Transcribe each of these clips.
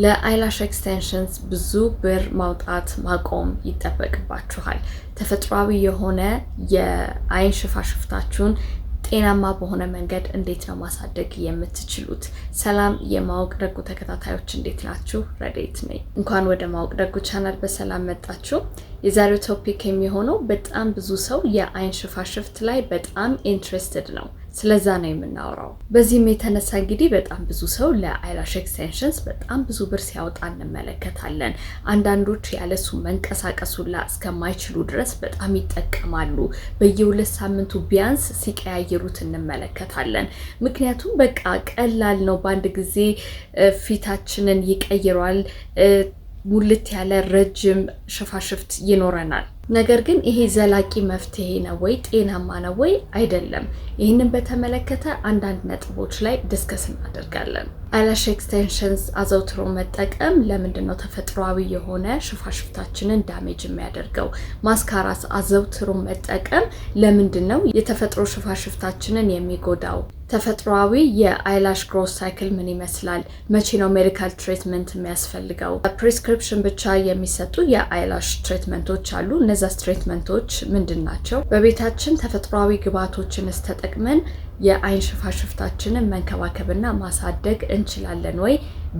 ለአይላሽ ኤክስቴንሽንስ ብዙ ብር ማውጣት ማቆም ይጠበቅባችኋል። ተፈጥሯዊ የሆነ የአይን ሽፋሽፍታችሁን ጤናማ በሆነ መንገድ እንዴት ነው ማሳደግ የምትችሉት? ሰላም የማወቅ ደጉ ተከታታዮች እንዴት ናችሁ? ረዴት ነኝ። እንኳን ወደ ማወቅ ደጉ ቻናል በሰላም መጣችሁ። የዛሬው ቶፒክ የሚሆነው በጣም ብዙ ሰው የአይን ሽፋሽፍት ላይ በጣም ኢንትረስትድ ነው። ስለዛ ነው የምናወራው። በዚህም የተነሳ እንግዲህ በጣም ብዙ ሰው ለአይላሽ ኤክስቴንሽንስ በጣም ብዙ ብር ሲያወጣ እንመለከታለን። አንዳንዶች ያለሱ መንቀሳቀሱላ እስከማይችሉ ድረስ በጣም ይጠቀማሉ። በየሁለት ሳምንቱ ቢያንስ ሲቀያየሩት እንመለከታለን። ምክንያቱም በቃ ቀላል ነው፣ በአንድ ጊዜ ፊታችንን ይቀይሯል። ሙልት ያለ ረጅም ሽፋሽፍት ይኖረናል። ነገር ግን ይሄ ዘላቂ መፍትሄ ነው ወይ? ጤናማ ነው ወይ? አይደለም። ይህንን በተመለከተ አንዳንድ ነጥቦች ላይ ዲስከስ እናደርጋለን። አይላሽ ኤክስቴንሽንስ አዘውትሮ መጠቀም ለምንድን ነው ተፈጥሯዊ የሆነ ሽፋሽፍታችንን ዳሜጅ የሚያደርገው? ማስካራስ አዘውትሮ መጠቀም ለምንድን ነው የተፈጥሮ ሽፋሽፍታችንን የሚጎዳው? ተፈጥሯዊ የአይላሽ ግሮዝ ሳይክል ምን ይመስላል? መቼ ነው ሜዲካል ትሪትመንት የሚያስፈልገው? ፕሪስክሪፕሽን ብቻ የሚሰጡ የአይላሽ ትሪትመንቶች አሉ። እነዛ ትሪትመንቶች ምንድን ናቸው? በቤታችን ተፈጥሯዊ ግብዓቶችንስ ተጠቅመን የአይን ሽፋሽፍታችንን መንከባከብና ማሳደግ እንችላለን ወይ?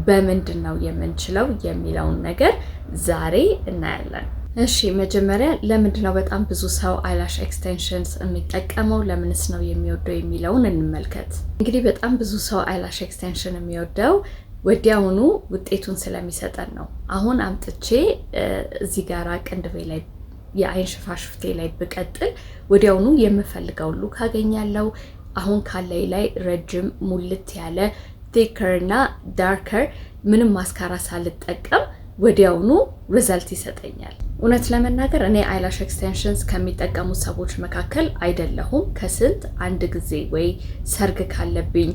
በምንድን ነው የምንችለው የሚለውን ነገር ዛሬ እናያለን። እሺ፣ መጀመሪያ ለምንድን ነው በጣም ብዙ ሰው አይላሽ ኤክስቴንሽንስ የሚጠቀመው? ለምንስ ነው የሚወደው የሚለውን እንመልከት። እንግዲህ በጣም ብዙ ሰው አይላሽ ኤክስቴንሽን የሚወደው ወዲያውኑ ውጤቱን ስለሚሰጠን ነው። አሁን አምጥቼ እዚህ ጋራ ቅንድቤ ላይ የአይን ሽፋሽፍቴ ላይ ብቀጥል ወዲያውኑ የምፈልገው ሉክ አገኛለሁ። አሁን ካለይ ላይ ረጅም ሙልት ያለ ቲከር እና ዳርከር ምንም ማስካራ ሳልጠቀም ወዲያውኑ ሪዘልት ይሰጠኛል። እውነት ለመናገር እኔ አይላሽ ኤክስቴንሽንስ ከሚጠቀሙ ሰዎች መካከል አይደለሁም። ከስንት አንድ ጊዜ ወይ ሰርግ ካለብኝ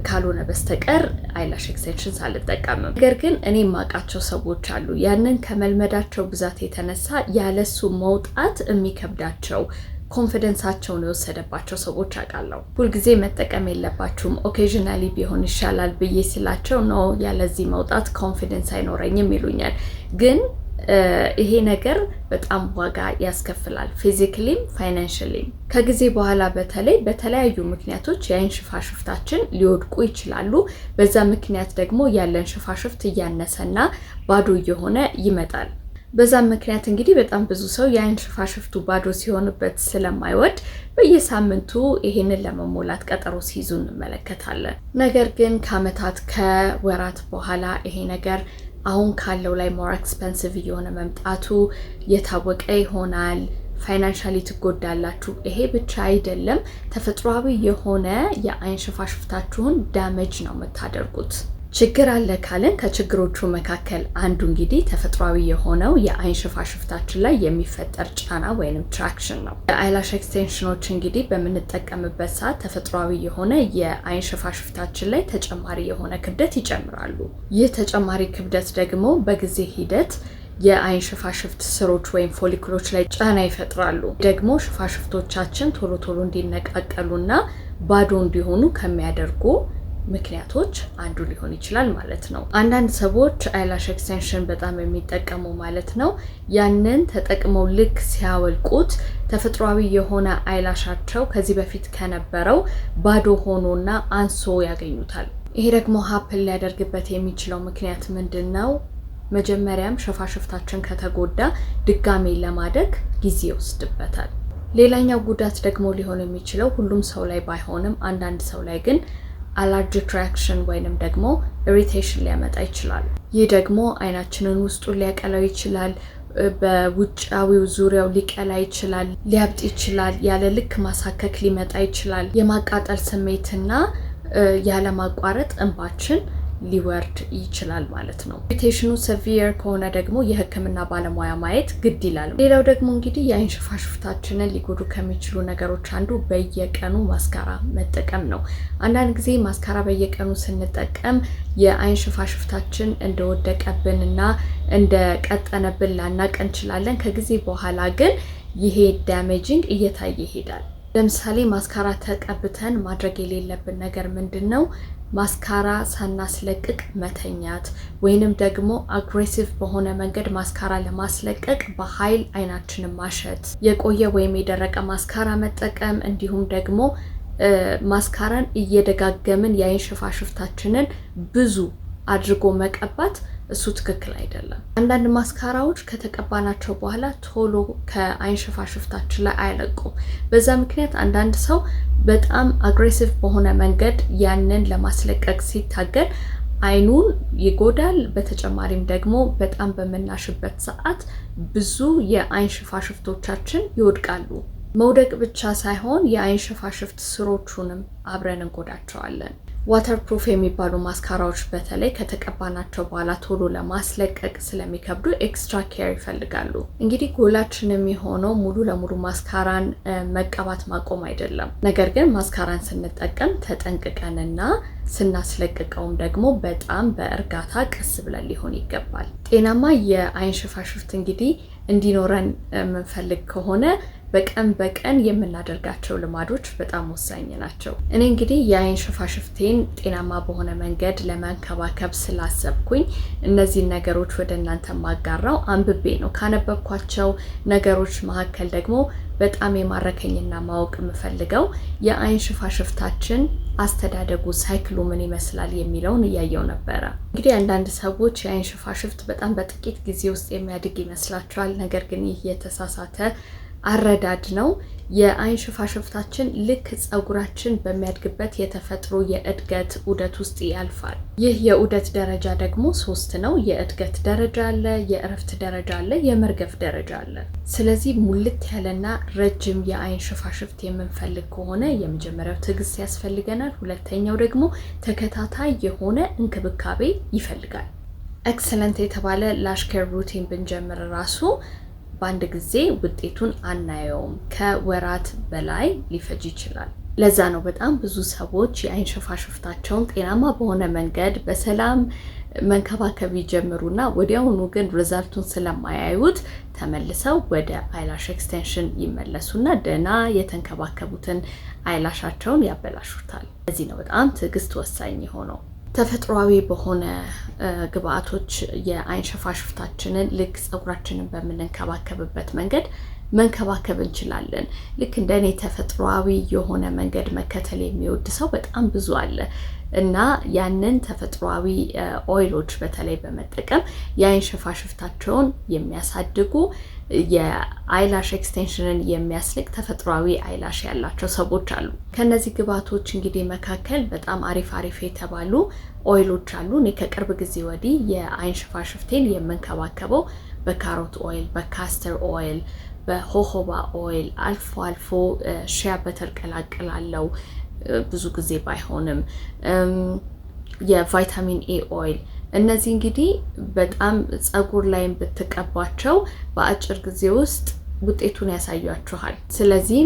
ካልሆነ በስተቀር አይላሽ ኤክስቴንሽንስ አልጠቀምም። ነገር ግን እኔ የማውቃቸው ሰዎች አሉ። ያንን ከመልመዳቸው ብዛት የተነሳ ያለሱ መውጣት የሚከብዳቸው ኮንፊደንሳቸውን የወሰደባቸው ሰዎች አውቃለሁ። ሁልጊዜ መጠቀም የለባችሁም ኦኬዥናሊ ቢሆን ይሻላል ብዬ ስላቸው ነው ያለዚህ መውጣት ኮንፊደንስ አይኖረኝም ይሉኛል። ግን ይሄ ነገር በጣም ዋጋ ያስከፍላል፣ ፊዚካሊም ፋይናንሻሊም። ከጊዜ በኋላ በተለይ በተለያዩ ምክንያቶች የአይን ሽፋሽፍታችን ሊወድቁ ይችላሉ። በዛ ምክንያት ደግሞ ያለን ሽፋሽፍት እያነሰና ባዶ እየሆነ ይመጣል። በዛም ምክንያት እንግዲህ በጣም ብዙ ሰው የአይን ሽፋሽፍቱ ባዶ ሲሆንበት ስለማይወድ በየሳምንቱ ይሄንን ለመሞላት ቀጠሮ ሲይዙ እንመለከታለን። ነገር ግን ከአመታት ከወራት በኋላ ይሄ ነገር አሁን ካለው ላይ ሞር ኤክስፔንሲቭ እየሆነ መምጣቱ የታወቀ ይሆናል። ፋይናንሻሊ ትጎዳላችሁ። ይሄ ብቻ አይደለም፣ ተፈጥሯዊ የሆነ የአይን ሽፋሽፍታችሁን ዳሜጅ ነው የምታደርጉት። ችግር አለ ካለን ከችግሮቹ መካከል አንዱ እንግዲህ ተፈጥሯዊ የሆነው የአይን ሽፋሽፍታችን ላይ የሚፈጠር ጫና ወይንም ትራክሽን ነው። የአይላሽ ኤክስቴንሽኖች እንግዲህ በምንጠቀምበት ሰዓት ተፈጥሯዊ የሆነ የአይን ሽፋሽፍታችን ላይ ተጨማሪ የሆነ ክብደት ይጨምራሉ። ይህ ተጨማሪ ክብደት ደግሞ በጊዜ ሂደት የአይን ሽፋሽፍት ስሮች ወይም ፎሊክሎች ላይ ጫና ይፈጥራሉ። ደግሞ ሽፋሽፍቶቻችን ቶሎ ቶሎ እንዲነቃቀሉና ባዶ እንዲሆኑ ከሚያደርጉ ምክንያቶች አንዱ ሊሆን ይችላል ማለት ነው። አንዳንድ ሰዎች አይላሽ ኤክስቴንሽን በጣም የሚጠቀሙ ማለት ነው ያንን ተጠቅመው ልክ ሲያወልቁት ተፈጥሯዊ የሆነ አይላሻቸው ከዚህ በፊት ከነበረው ባዶ ሆኖና አንሶ ያገኙታል። ይሄ ደግሞ ሀፕን ሊያደርግበት የሚችለው ምክንያት ምንድን ነው? መጀመሪያም ሽፋሽፍታችን ከተጎዳ ድጋሜ ለማደግ ጊዜ ይወስድበታል። ሌላኛው ጉዳት ደግሞ ሊሆን የሚችለው ሁሉም ሰው ላይ ባይሆንም አንዳንድ ሰው ላይ ግን አለርጂክ ሪአክሽን ወይንም ደግሞ ኢሪቴሽን ሊያመጣ ይችላል። ይህ ደግሞ አይናችንን ውስጡን ሊያቀላው ይችላል። በውጫዊው ዙሪያው ሊቀላ ይችላል፣ ሊያብጥ ይችላል። ያለ ልክ ማሳከክ ሊመጣ ይችላል። የማቃጠል ስሜትና ያለማቋረጥ እንባችን ሊወርድ ይችላል ማለት ነው። ኢሪቴሽኑ ሰቪየር ከሆነ ደግሞ የሕክምና ባለሙያ ማየት ግድ ይላል። ሌላው ደግሞ እንግዲህ የአይን ሽፋሽፍታችንን ሊጎዱ ከሚችሉ ነገሮች አንዱ በየቀኑ ማስካራ መጠቀም ነው። አንዳንድ ጊዜ ማስካራ በየቀኑ ስንጠቀም የአይን ሽፋሽፍታችን እንደወደቀብንና እንደቀጠነብን ላናቅ እንችላለን። ከጊዜ በኋላ ግን ይሄ ዳሜጂንግ እየታየ ይሄዳል። ለምሳሌ ማስካራ ተቀብተን ማድረግ የሌለብን ነገር ምንድነው? ማስካራ ሳናስለቅቅ መተኛት ወይንም ደግሞ አግሬሲቭ በሆነ መንገድ ማስካራ ለማስለቀቅ በኃይል አይናችንን ማሸት፣ የቆየ ወይም የደረቀ ማስካራ መጠቀም እንዲሁም ደግሞ ማስካራን እየደጋገምን የአይን ሽፋሽፍታችንን ብዙ አድርጎ መቀባት እሱ ትክክል አይደለም። አንዳንድ ማስካራዎች ከተቀባናቸው በኋላ ቶሎ ከአይን ሽፋሽፍታችን ላይ አይለቁም። በዛ ምክንያት አንዳንድ ሰው በጣም አግሬሲቭ በሆነ መንገድ ያንን ለማስለቀቅ ሲታገል አይኑን ይጎዳል። በተጨማሪም ደግሞ በጣም በመናሽበት ሰዓት ብዙ የአይን ሽፋሽፍቶቻችን ይወድቃሉ። መውደቅ ብቻ ሳይሆን የአይን ሽፋሽፍት ስሮቹንም አብረን እንጎዳቸዋለን። ዋተርፕሩፍ የሚባሉ ማስካራዎች በተለይ ከተቀባናቸው በኋላ ቶሎ ለማስለቀቅ ስለሚከብዱ ኤክስትራ ኬር ይፈልጋሉ። እንግዲህ ጎላችን የሚሆነው ሙሉ ለሙሉ ማስካራን መቀባት ማቆም አይደለም። ነገር ግን ማስካራን ስንጠቀም ተጠንቅቀንና ስናስለቅቀውም ደግሞ በጣም በእርጋታ ቀስ ብለን ሊሆን ይገባል። ጤናማ የአይን ሽፋሽፍት እንግዲህ እንዲኖረን የምንፈልግ ከሆነ በቀን በቀን የምናደርጋቸው ልማዶች በጣም ወሳኝ ናቸው። እኔ እንግዲህ የአይን ሽፋሽፍቴን ጤናማ በሆነ መንገድ ለመንከባከብ ስላሰብኩኝ እነዚህን ነገሮች ወደ እናንተ ማጋራው አንብቤ ነው። ካነበብኳቸው ነገሮች መካከል ደግሞ በጣም የማረከኝና ማወቅ የምፈልገው የአይን ሽፋሽፍታችን አስተዳደጉ ሳይክሉ ምን ይመስላል የሚለውን እያየው ነበረ። እንግዲህ አንዳንድ ሰዎች የአይን ሽፋሽፍት በጣም በጥቂት ጊዜ ውስጥ የሚያድግ ይመስላቸዋል። ነገር ግን ይህ የተሳሳተ አረዳድ ነው። የአይን ሽፋሽፍታችን ልክ ፀጉራችን በሚያድግበት የተፈጥሮ የእድገት ዑደት ውስጥ ያልፋል። ይህ የዑደት ደረጃ ደግሞ 3 ነው። የእድገት ደረጃ አለ፣ የእረፍት ደረጃ አለ፣ የመርገፍ ደረጃ አለ። ስለዚህ ሙልት ያለና ረጅም የአይን ሽፋሽፍት የምንፈልግ ከሆነ የመጀመሪያው ትዕግስት ያስፈልገናል። ሁለተኛው ደግሞ ተከታታይ የሆነ እንክብካቤ ይፈልጋል። ኤክሰለንት የተባለ ላሽ ኬር ሩቲን ብንጀምር ራሱ በአንድ ጊዜ ውጤቱን አናየውም። ከወራት በላይ ሊፈጅ ይችላል። ለዛ ነው በጣም ብዙ ሰዎች የአይን ሽፋሽፍታቸውን ጤናማ በሆነ መንገድ በሰላም መንከባከብ ይጀምሩና ወዲያውኑ ግን ሪዛልቱን ስለማያዩት ተመልሰው ወደ አይላሽ ኤክስቴንሽን ይመለሱና ደህና የተንከባከቡትን አይላሻቸውን ያበላሹታል። ለዚህ ነው በጣም ትዕግስት ወሳኝ የሆነው። ተፈጥሯዊ በሆነ ግብአቶች የአይን ሽፋሽፍታችንን ልክ ፀጉራችንን በምንንከባከብበት መንገድ መንከባከብ እንችላለን። ልክ እንደኔ ተፈጥሯዊ የሆነ መንገድ መከተል የሚወድ ሰው በጣም ብዙ አለ እና ያንን ተፈጥሯዊ ኦይሎች በተለይ በመጠቀም የአይን ሽፋሽፍታቸውን የሚያሳድጉ የአይላሽ ኤክስቴንሽንን የሚያስልቅ ተፈጥሯዊ አይላሽ ያላቸው ሰዎች አሉ። ከነዚህ ግብአቶች እንግዲህ መካከል በጣም አሪፍ የተባሉ ኦይሎች አሉ። እኔ ከቅርብ ጊዜ ወዲህ የአይን ሽፋሽፍቴን የምንከባከበው በካሮት ኦይል፣ በካስተር ኦይል፣ በሆሆባ ኦይል አልፎ ሺያ በተር ቀላቅላለው። ብዙ ጊዜ ባይሆንም የቫይታሚን ኤ ኦይል። እነዚህ እንግዲህ በጣም ፀጉር ላይም ብትቀባቸው በአጭር ጊዜ ውስጥ ውጤቱን ያሳያችኋል። ስለዚህ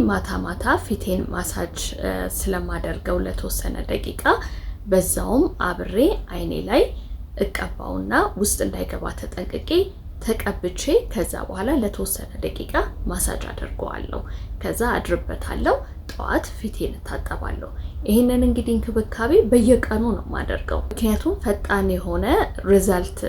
ማታ ፊቴን ማሳጅ ስለማደርገው ለተወሰነ ደቂቃ በዛውም አብሬ አይኔ ላይ እቀባውና ውስጥ እንዳይገባ ተጠንቅቄ ተቀብቼ ከዛ በኋላ ለተወሰነ ደቂቃ ማሳጅ አደርገዋለሁ። ከዛ አድርበታለሁ። ጠዋት ፊቴን ታጠባለሁ። ይሄንን እንግዲህ እንክብካቤ በየቀኑ ነው ማደርገው፣ ምክንያቱም ፈጣን የሆነ ሪዛልት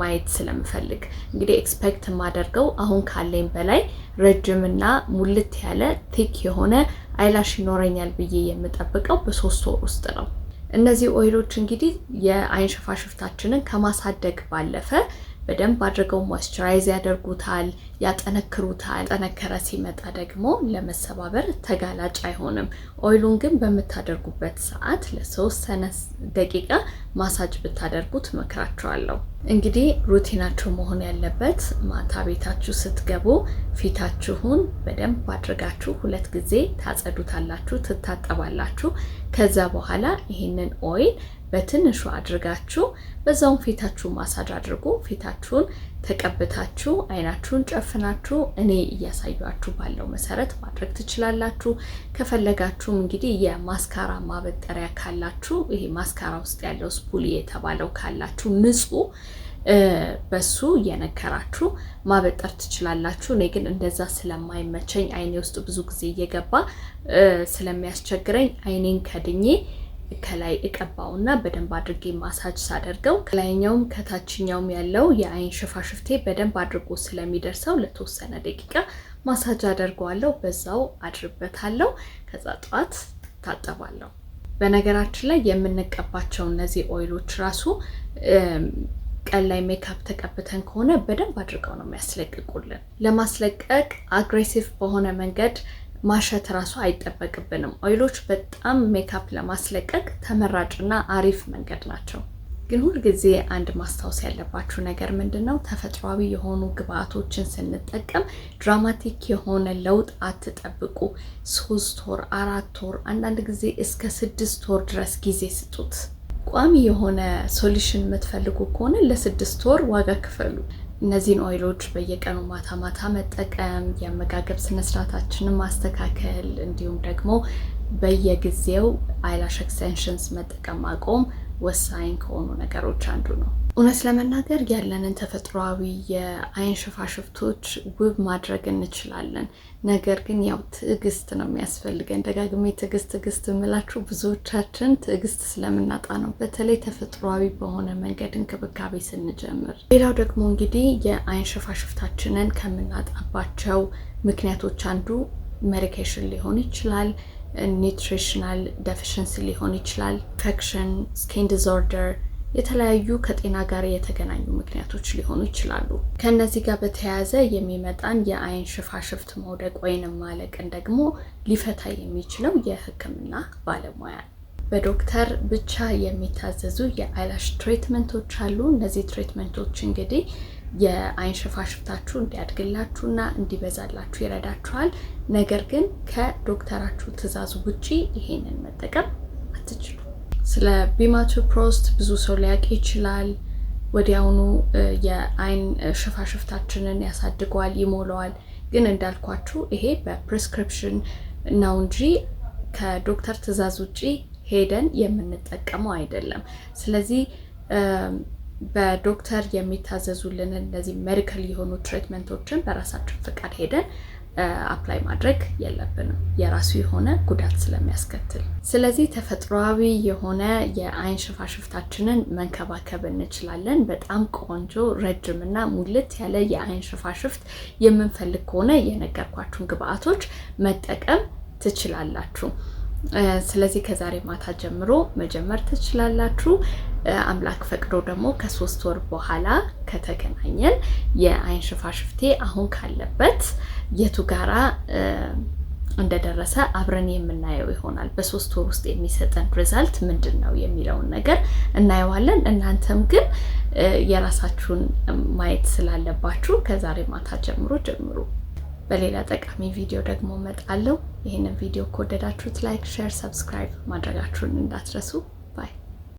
ማየት ስለምፈልግ። እንግዲህ ኤክስፔክት ማደርገው አሁን ካለኝ በላይ ረጅምና ሙልት ያለ ቲክ የሆነ አይላሽ ይኖረኛል ብዬ የምጠብቀው በ3 ወር ውስጥ ነው። እነዚህ ኦይሎች እንግዲህ የአይን ሽፋሽፍታችንን ከማሳደግ ባለፈ በደንብ አድርገው ሞይስቸራይዝ ያደርጉታል፣ ያጠነክሩታል። ጠነከረ ሲመጣ ደግሞ ለመሰባበር ተጋላጭ አይሆንም። ኦይሉን ግን በምታደርጉበት ሰዓት ለተወሰነ ደቂቃ ማሳጅ ብታደርጉት መክራችኋለሁ። እንግዲህ ሩቲናችሁ መሆን ያለበት ማታ ቤታችሁ ስትገቡ ፊታችሁን በደንብ አድርጋችሁ 2 ጊዜ ታጸዱታላችሁ፣ ትታጠባላችሁ። ከዛ በኋላ ይሄንን ኦይል በትንሹ አድርጋችሁ በዛውም ፊታችሁ ማሳጅ አድርጉ። ፊታችሁን ተቀብታችሁ አይናችሁን ጨፍናችሁ እኔ እያሳያችሁ ባለው መሰረት ማድረግ ትችላላችሁ። ከፈለጋችሁም እንግዲህ የማስካራ ማበጠሪያ ካላችሁ ይሄ ማስካራ ውስጥ ያለው ስፑሊ የተባለው ካላችሁ ንጹህ በሱ የነከራችሁ ማበጠር ትችላላችሁ። እኔ ግን እንደዛ ስለማይመቸኝ አይኔ ውስጥ ብዙ ጊዜ እየገባ ስለሚያስቸግረኝ አይኔን ከድኜ ከላይ እቀባውና በደንብ አድርጌ ማሳጅ ሳደርገው ከላይኛውም ከታችኛውም ያለው የአይን ሽፋሽፍቴ በደንብ አድርጎ ስለሚደርሰው ለተወሰነ ደቂቃ ማሳጅ አደርገዋለሁ። በዛው አድርበታለሁ። ከዛ ጧት ታጠባለሁ። በነገራችን ላይ የምንቀባቸው እነዚህ ኦይሎች ራሱ ቀን ላይ ሜካፕ ተቀብተን ከሆነ በደንብ አድርገው ነው የሚያስለቅቁልን። ለማስለቀቅ አግሬሲቭ በሆነ መንገድ ማሸት ራሱ አይጠበቅብንም። ኦይሎች በጣም ሜካፕ ለማስለቀቅ ተመራጭና አሪፍ መንገድ ናቸው። ግን ሁልጊዜ አንድ ማስታወስ ያለባችሁ ነገር ምንድነው? ተፈጥሯዊ የሆኑ ግብአቶችን ስንጠቀም ድራማቲክ የሆነ ለውጥ አትጠብቁ። 3 ወር፣ 4 ወር፣ አንዳንድ ጊዜ እስከ 6 ወር ድረስ ጊዜ ስጡት። ቋሚ የሆነ ሶሉሽን የምትፈልጉ ከሆነ ለ6 ወር ዋጋ ክፈሉ። እነዚህን ኦይሎች በየቀኑ ማታ ማታ መጠቀም፣ የአመጋገብ ስነስርዓታችንን ማስተካከል፣ እንዲሁም ደግሞ በየጊዜው አይላሽ ኤክስቴንሽንስ መጠቀም ማቆም ወሳኝ ከሆኑ ነገሮች አንዱ ነው። እውነት ለመናገር ያለንን ተፈጥሯዊ የአይን ሽፋሽፍቶች ውብ ማድረግ እንችላለን። ነገር ግን ያው ትዕግስት ነው የሚያስፈልገን። ደጋግሜ ትዕግስት የምላችሁ ብዙዎቻችን ትዕግስት ስለምናጣ ነው፣ በተለይ ተፈጥሯዊ በሆነ መንገድ እንክብካቤ ስንጀምር። ሌላው ደግሞ እንግዲህ የአይን ሽፋሽፍታችንን ከምናጣባቸው ምክንያቶች አንዱ ሜዲኬሽን ሊሆን ይችላል፣ ኒውትሪሽናል ዴፊሽንሲ ሊሆን ይችላል፣ ኢንፌክሽን፣ ስኪን ዲስኦርደር፣ የተለያዩ ከጤና ጋር የተገናኙ ምክንያቶች ሊሆኑ ይችላሉ። ከነዚህ ጋር በተያያዘ የሚመጣን የአይን ሽፋሽፍት መውደቅ ወይንም ማለቅን ደግሞ ሊፈታ የሚችለው የሕክምና ባለሙያ ነው። በዶክተር ብቻ የሚታዘዙ የአይላሽ ትሪትመንቶች አሉ። እነዚህ ትሪትመንቶች እንግዲህ የአይን ሽፋሽፍታችሁ እንዲያድግላችሁና እንዲበዛላችሁ ይረዳችኋል። ነገር ግን ከዶክተራችሁ ትዕዛዝ ውጪ ይሄንን መጠቀም አትችሉ። ስለ ቢማቶፕሮስት ብዙ ሰው ሊያውቅ ይችላል። ወዲያውኑ የአይን ሽፋሽፍታችንን ያሳድገዋል፣ ይሞላዋል። ግን እንዳልኳችሁ ይሄ በፕሪስክሪፕሽን ነው እንጂ ከዶክተር ትዕዛዝ ውጪ ሄደን የምንጠቀመው አይደለም። ስለዚህ በዶክተር የሚታዘዙልን እነዚህ ሜዲካል የሆኑ ትሪትመንቶችን በራሳችን ፍቃድ ሄደን አፕላይ ማድረግ የለብንም፣ የራሱ የሆነ ጉዳት ስለሚያስከትል። ስለዚህ ተፈጥሯዊ የሆነ የአይን ሽፋሽፍታችንን መንከባከብ እንችላለን። በጣም ቆንጆ ረጅምና ሙልት ያለ የአይን ሽፋሽፍት የምንፈልግ ከሆነ የነገርኳችሁን ግብአቶች መጠቀም ትችላላችሁ። ስለዚህ ከዛሬ ማታ ጀምሮ መጀመር ትችላላችሁ። አምላክ ፈቅዶ ደግሞ ከ3 ወር በኋላ ከተገናኘን የአይን ሽፋሽፍቴ አሁን ካለበት የቱ ጋራ እንደደረሰ አብረን የምናየው ይሆናል። በ3 ወር ውስጥ የሚሰጠን ሪዛልት ምንድን ነው የሚለውን ነገር እናየዋለን። እናንተም ግን የራሳችሁን ማየት ስላለባችሁ ከዛሬ ማታ ጀምሩ። በሌላ ጠቃሚ ቪዲዮ ደግሞ እመጣለሁ። ይህንን ቪዲዮ ከወደዳችሁት ላይክ፣ ሼር፣ ሰብስክራይብ ማድረጋችሁን እንዳትረሱ።